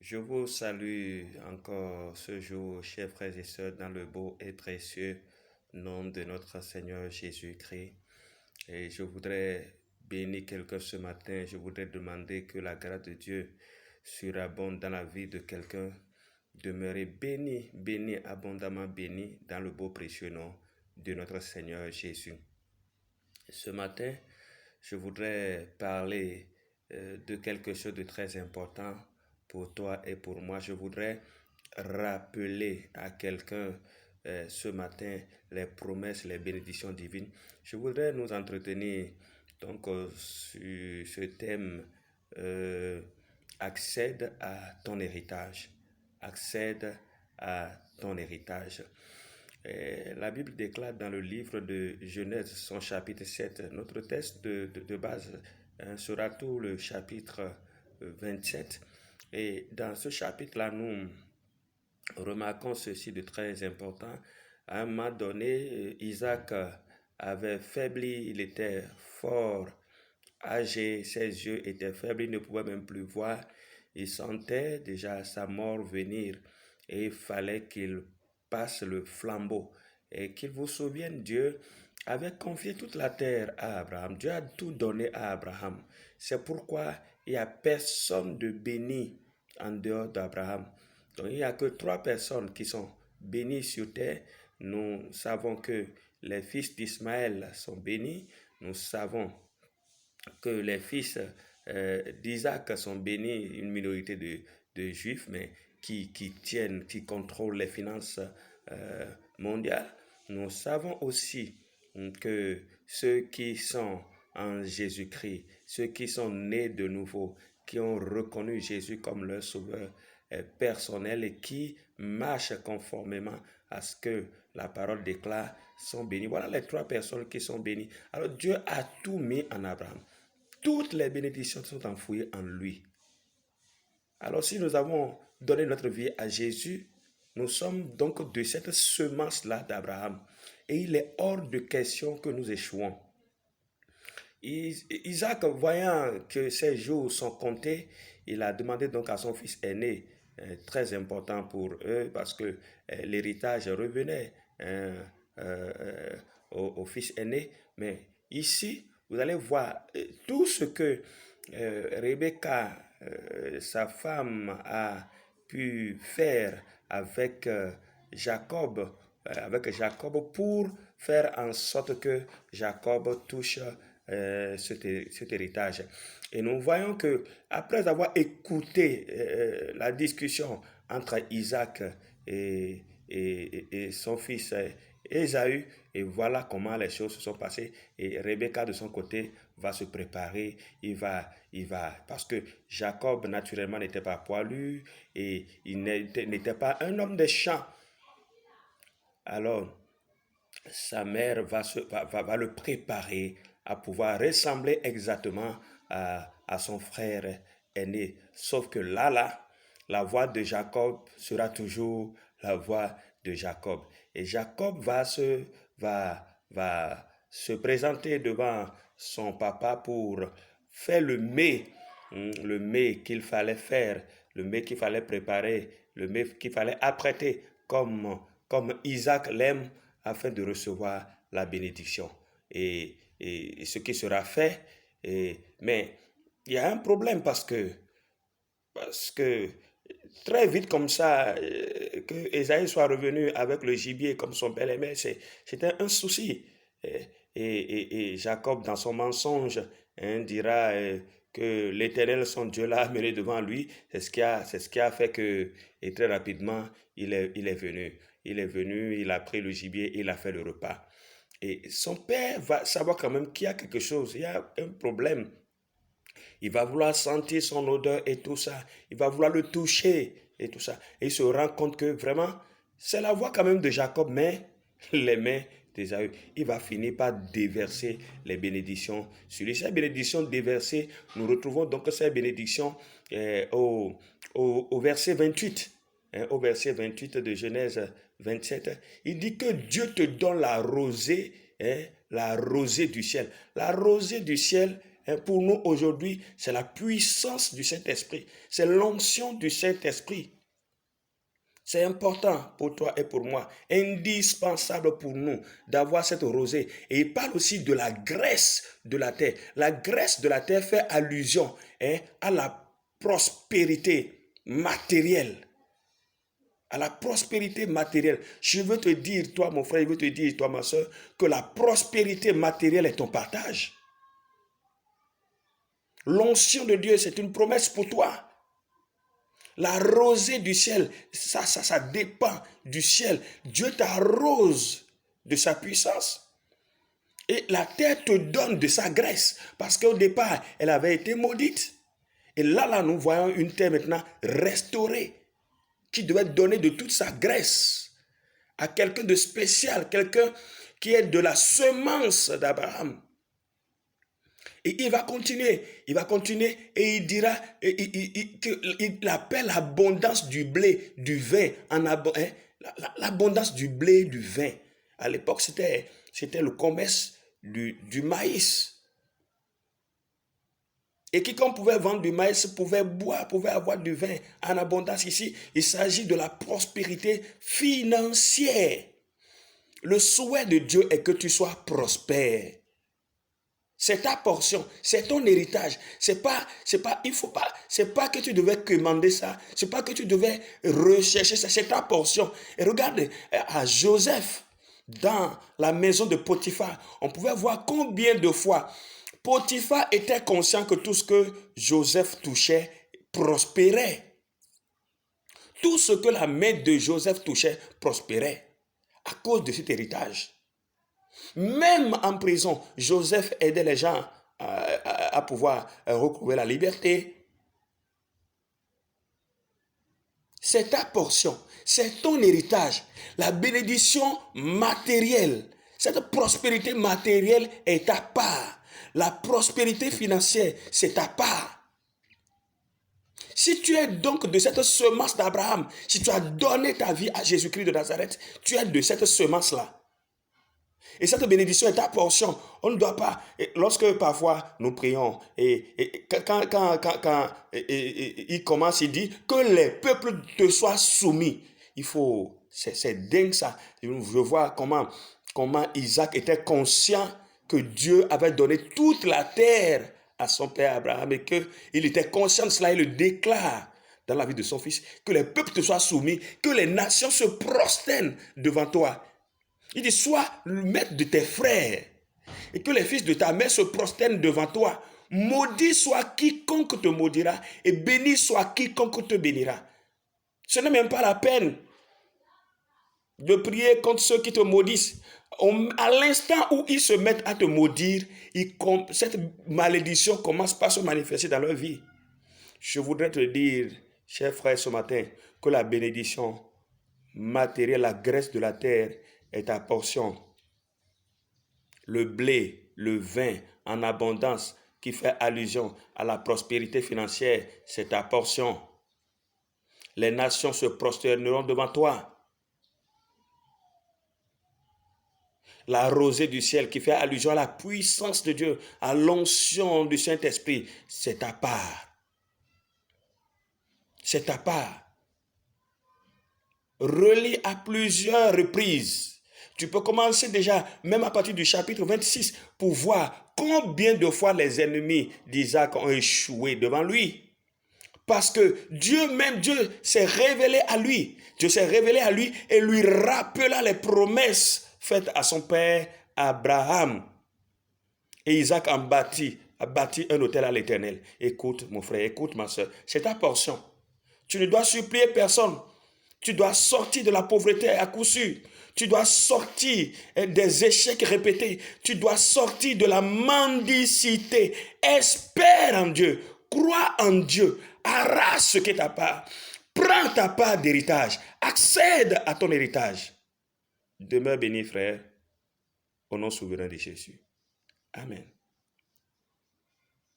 Je vous salue encore ce jour, chers frères et sœurs, dans le beau et précieux nom de notre Seigneur Jésus-Christ. Et je voudrais bénir quelqu'un ce matin. Je voudrais demander que la grâce de Dieu surabonde dans la vie de quelqu'un. Demeurer béni, béni, abondamment béni dans le beau précieux nom de notre Seigneur Jésus. Ce matin, je voudrais parler de quelque chose de très important pour toi et pour moi. Je voudrais rappeler à quelqu'un ce matin les promesses, les bénédictions divines. Je voudrais nous entretenir donc sur ce thème euh, accède à ton héritage. Accède à ton héritage. La Bible déclare dans le livre de Genèse, son chapitre 7, notre texte de base sera tout le chapitre 27. Et dans ce chapitre-là, nous remarquons ceci de très important. À un moment donné, Isaac avait faibli, il était fort âgé, ses yeux étaient faibles, il ne pouvait même plus voir. Il sentait déjà sa mort venir et il fallait qu'il passe le flambeau. Et qu'il vous souvienne, Dieu avait confié toute la terre à Abraham. Dieu a tout donné à Abraham. C'est pourquoi il n'y a personne de béni en dehors d'Abraham. Donc il n'y a que trois personnes qui sont bénies sur terre. Nous savons que les fils d'Ismaël sont bénis. Nous savons que les fils d'Isaac sont bénis, une minorité de juifs, mais qui tiennent, qui contrôlent les finances mondiales. Nous savons aussi que ceux qui sont en Jésus-Christ, ceux qui sont nés de nouveau, qui ont reconnu Jésus comme leur sauveur personnel et qui marchent conformément à ce que la parole déclare, sont bénis. Voilà les trois personnes qui sont bénies. Alors Dieu a tout mis en Abraham. Toutes les bénédictions sont enfouies en lui. Alors si nous avons donné notre vie à Jésus, nous sommes donc de cette semence-là d'Abraham. Et il est hors de question que nous échouons. Isaac, voyant que ses jours sont comptés, il a demandé donc à son fils aîné, très important pour eux, parce que l'héritage revenait au fils aîné. Mais ici, vous allez voir tout ce que Rebecca, sa femme, a pu faire avec Jacob pour faire en sorte que Jacob touche cet héritage. Et nous voyons que après avoir écouté la discussion entre Isaac et son fils Ésaü, et voilà comment les choses se sont passées. Et Rebecca de son côté va se préparer, parce que Jacob naturellement n'était pas poilu et il n'était pas un homme des champs. Alors, sa mère va le préparer à pouvoir ressembler exactement à son frère aîné. Sauf que là, la voix de Jacob sera toujours la voix de Jacob. Et Jacob va se présenter devant son papa pour faire le mets qu'il fallait faire, le mets qu'il fallait préparer, le mets qu'il fallait apprêter comme Isaac l'aime afin de recevoir la bénédiction. Et ce qui sera fait, mais il y a un problème parce que très vite comme ça, que Esaïe soit revenu avec le gibier comme son père aimait, c'était un souci. Et Jacob, dans son mensonge, dira que l'Éternel, son Dieu, l'a amené devant lui. C'est ce qui a fait que, et très rapidement, il est venu. Il est venu, il a pris le gibier, il a fait le repas. Et son père va savoir quand même qu'il y a quelque chose, il y a un problème. Il va vouloir sentir son odeur et tout ça. Il va vouloir le toucher et tout ça. Et il se rend compte que vraiment, c'est la voix quand même de Jacob, mais les mains d'Ésaü. Il va finir par déverser les bénédictions sur lui. Ces bénédictions déversées, nous retrouvons donc ces bénédictions au verset 28. Au verset 28 de Genèse 27, il dit que Dieu te donne la rosée du ciel. La rosée du ciel pour nous aujourd'hui, c'est la puissance du Saint-Esprit. C'est l'onction du Saint-Esprit. C'est important pour toi et pour moi, indispensable pour nous d'avoir cette rosée. Et il parle aussi de la graisse de la terre. La graisse de la terre fait allusion à la prospérité matérielle. À la prospérité matérielle. Je veux te dire, toi mon frère, je veux te dire, toi ma soeur, que la prospérité matérielle est ton partage. L'onction de Dieu, c'est une promesse pour toi. La rosée du ciel, ça dépend du ciel. Dieu t'arrose de sa puissance. Et la terre te donne de sa graisse. Parce qu'au départ, elle avait été maudite. Et là, nous voyons une terre maintenant restaurée, qui devait donner de toute sa graisse à quelqu'un de spécial, quelqu'un qui est de la semence d'Abraham. Et il va continuer et il dira, il appelle l'abondance du blé, du vin, l'abondance du blé et du vin. À l'époque, c'était le commerce du maïs. Et quiconque pouvait vendre du maïs pouvait boire, pouvait avoir du vin en abondance. Ici, il s'agit de la prospérité financière. Le souhait de Dieu est que tu sois prospère. C'est ta portion, c'est ton héritage. C'est pas que tu devais commander ça, c'est pas que tu devais rechercher ça, c'est ta portion. Et regarde à Joseph dans la maison de Potiphar, on pouvait voir combien de fois Potiphar était conscient que tout ce que Joseph touchait prospérait. Tout ce que la main de Joseph touchait prospérait à cause de cet héritage. Même en prison, Joseph aidait les gens à pouvoir retrouver la liberté. C'est ta portion, c'est ton héritage. La bénédiction matérielle, cette prospérité matérielle est ta part. La prospérité financière, c'est ta part. Si tu es donc de cette semence d'Abraham, si tu as donné ta vie à Jésus-Christ de Nazareth, tu es de cette semence-là. Et cette bénédiction est ta portion. On ne doit pas, lorsque parfois nous prions, et quand il commence, il dit que les peuples te soient soumis. Il faut, c'est dingue ça. Je vois comment Isaac était conscient que Dieu avait donné toute la terre à son père Abraham et qu'il était conscient de cela, il le déclare dans la vie de son fils, que les peuples te soient soumis, que les nations se prosternent devant toi. Il dit, sois le maître de tes frères et que les fils de ta mère se prosternent devant toi. Maudit soit quiconque te maudira et béni soit quiconque te bénira. Ce n'est même pas la peine de prier contre ceux qui te maudissent. À l'instant où ils se mettent à te maudire, cette malédiction commence par se manifester dans leur vie. Je voudrais te dire, cher frère, ce matin, que la bénédiction matérielle, la graisse de la terre, est ta portion. Le blé, le vin en abondance qui fait allusion à la prospérité financière, c'est ta portion. Les nations se prosterneront devant toi. La rosée du ciel qui fait allusion à la puissance de Dieu, à l'onction du Saint-Esprit, c'est ta part. C'est ta part. Relis à plusieurs reprises. Tu peux commencer déjà, même à partir du chapitre 26, pour voir combien de fois les ennemis d'Isaac ont échoué devant lui. Parce que Dieu s'est révélé à lui. Dieu s'est révélé à lui et lui rappela les promesses faites à son père Abraham. Et Isaac a bâti un autel à l'Éternel. Écoute mon frère, écoute ma soeur, c'est ta portion. Tu ne dois supplier personne. Tu dois sortir de la pauvreté à coup sûr. Tu dois sortir des échecs répétés. Tu dois sortir de la mendicité. Espère en Dieu. Crois en Dieu. Arrache ce qui est ta part. Prends ta part d'héritage. Accède à ton héritage. Demeure béni, frère, au nom souverain de Jésus. Amen.